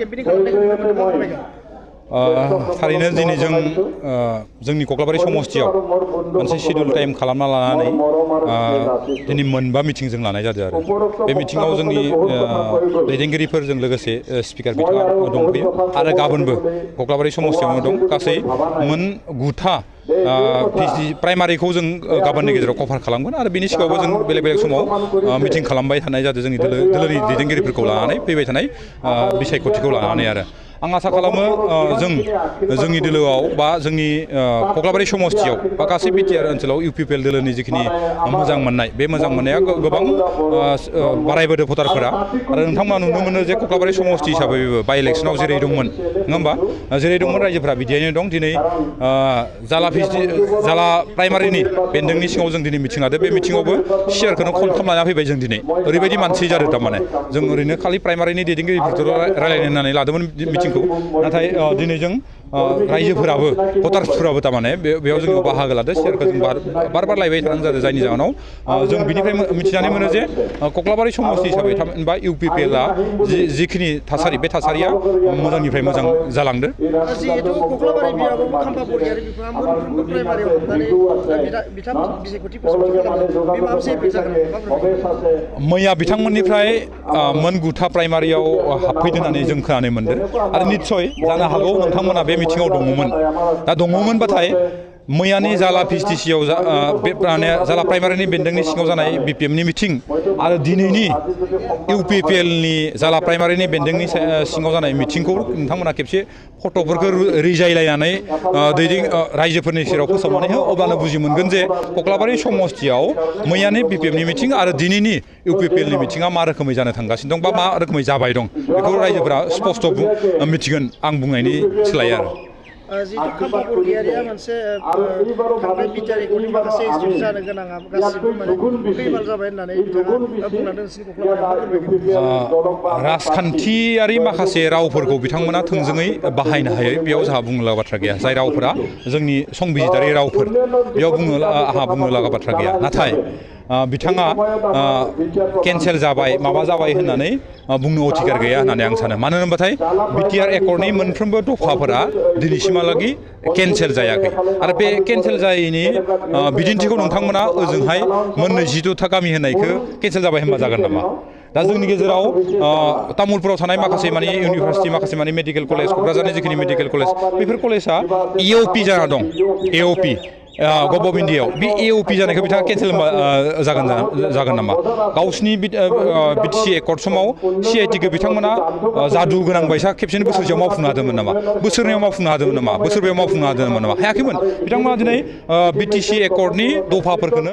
केम्पेनिं खालामनायखौ फोरमायगोन थारैनो दिनै जोंनि कक्लाबारि समस्तियाव मोनसे शिडिउल टाइम खालामना लानानै दिनै मोनबा मिटिं जों लानाय जादों आरो बे मिटिङाव जोंनि दैदेनगिरिफोरजों लोगोसे स्पिकार बिथाङा दंफैयो आरो गाबोनबो कक्लाबारि समस्तियावनो दं गासै मोन 9था प्राइमारिखौ जों गाबोननि गेजेराव कभार खालामगोन आरो बिनि सिगाङावबो जों बेलेग बेलेग समाव मिटिं खालामबाय थानाय जादों जोंनि दोलोनि दैदेनगिरिफोरखौ लानानै फैबाय थानाय बिसायख'थिखौ लानानै आरो आं आसा खालामो जोंनि दोलोआव बा जोंनि कक्लाबारि समस्तियाव बा गासै बिटिआर ओनसोलाव इउपिपिएल दोलोनि जिखिनि मोजां मोननाय बे मोजां मोननाया गोबां बारायबोदों भटारफोरा आरो नोंथांमोना नुनो मोनो जे कक्लाबारि समस्ति हिसाबैबो बाइ इलेक्सनाव जेरै दंमोन नङा होमबा जेरै दंमोन रायजोफोरा बिदियैनो दं दिनै जाला प्राइमारिनि बेन्दोंनि सिङाव जों दिनै मिटिं लादों बे मिटिङावबो सियारखौनो खनथाम लाना फैबाय जों दिनै ओरैबायदि मानसि जादों थारमाने जों ओरैनो खालि प्राइमारिनि दैदेनगिरिफोरखौ रायलायनो होननानै लादोंमोन मिटिंखौ नाथाय दिनै जों रायजोफोराबो भटार्सफोराबो थारमाने बेयाव जोङो बाहागो लादों सियारखौ जों बार लायबाय थानांगौ जादों जायनि जाहोनाव जों बिनिफ्राय मिथिनानै मोनो जे कक्लाबारि समस्ति हिसाबै बा इउपिपिएलआ जिखिनि थासारि बे थासारिया मोजांनिफ्राय मोजां जालांदों जिहेतु कक्लाबारि बियाबाबो खाम्फा बरियारि बिफाङा मोनफ्रोमबो प्राइमारियाव हाबनानै बिथां बिसायख'थि फोसावथि खालामदों बे माबा मोनसे इफेक्ट जागोन मैया बिथांमोननिफ्राय मोन 9था प्राइमारियाव हाबफैदों होननानै जों खोनानो मोनदों आरो निस्सय जानो हागौ नोंथांमोना बे मिटिङाव दङमोन दा दङमोनबाथाय मैयानि जाला पिएचटिसिआव जाला प्राइमारिनि बेन्दोंनि सिङाव जानाय बिपिएमनि मिटिं आरो दिनैनि इउपिपिएलनि जाला प्राइमारिनि बेन्दोंनि सिङाव जानाय मिटिंखौ नोंथांमोना खेबसे फट'फोरखौ रिजायलायनानै रायजोफोरनि सेराव फोसावनानै हो अब्लानो बुजि मोनगोन जे कक्लाबारि समस्तियाव मैयानि बिपिएमनि मिटिं आरो दिनैनि इउपिपिएलनि मिटिङा मा रोखोमै जानो थांगासिनो दं बा मा रोखोमै जाबाय दं बेखौ रायजोफोरा स्पष्ट मिथिगोन आं बुंनायनि सोलायै आरो जिहेतु खाम्फा बरगयारिया मोनसे थांनाय बिटिआर रेकर्डनि माखासे इनस्टिटिउट जानो गोनां गासिबो माने फैमाल जाबाय होननानै बिथाङा बुंलांदों राजखान्थियारि माखासे रावफोरखौ बिथांमोना थोंजोङै बाहायनो हायो बेयाव जोंहा बुंनो लागा बाथ्रा गैया जाय रावफोरा जोंनि संबिजितारि रावफोर बेयाव आंहा बुंनो लागा बाथ्रा गैया नाथाय बिथाङा केन्सेल जाबाय माबा जाबाय होननानै बुंनो अधिकार गैया होननानै आं सानो मानो होनबाथाय बिटिआर एकर्डनि मोनफ्रोमबो दफाफोरा दिनैसिमहालागै केन्सेल जायाखै आरो बे केन्सेल जायैनि बिदिन्थिखौ नोंथांमोना ओजोंहाय मोन 22था गामि होननायखौ केन्सेल जाबाय होनबा जागोन नामा दा जोंनि गेजेराव तामुलपुराव थानाय माखासे माने इउनिभारसिटि माखासे माने मेडिकेल कलेज क'क्राझारनि जिखिनि मेडिकेल कलेज बेफोर कलेजआ एअपि जाना दं एअपि गभ इन्डियायाव बे एअपि जानायखौ बिथाङा केन्सेल जागोन नामा गावसिनि बिटिसि एकर्ड समाव सिआइटिखौ बिथांमोना जादु गोनां बायसा खेबसेनो बोसोरसेयाव मावफुंनो हादोंमोन नामा बोसोरनैयाव मावफुंनो हादोंमोन नामा बोसोरबायाव मावफुंनो हादोंमोन नामा हायाखैमोन बिथांमोना दिनै बिटिसि एकर्डनि दफाफोरखौनो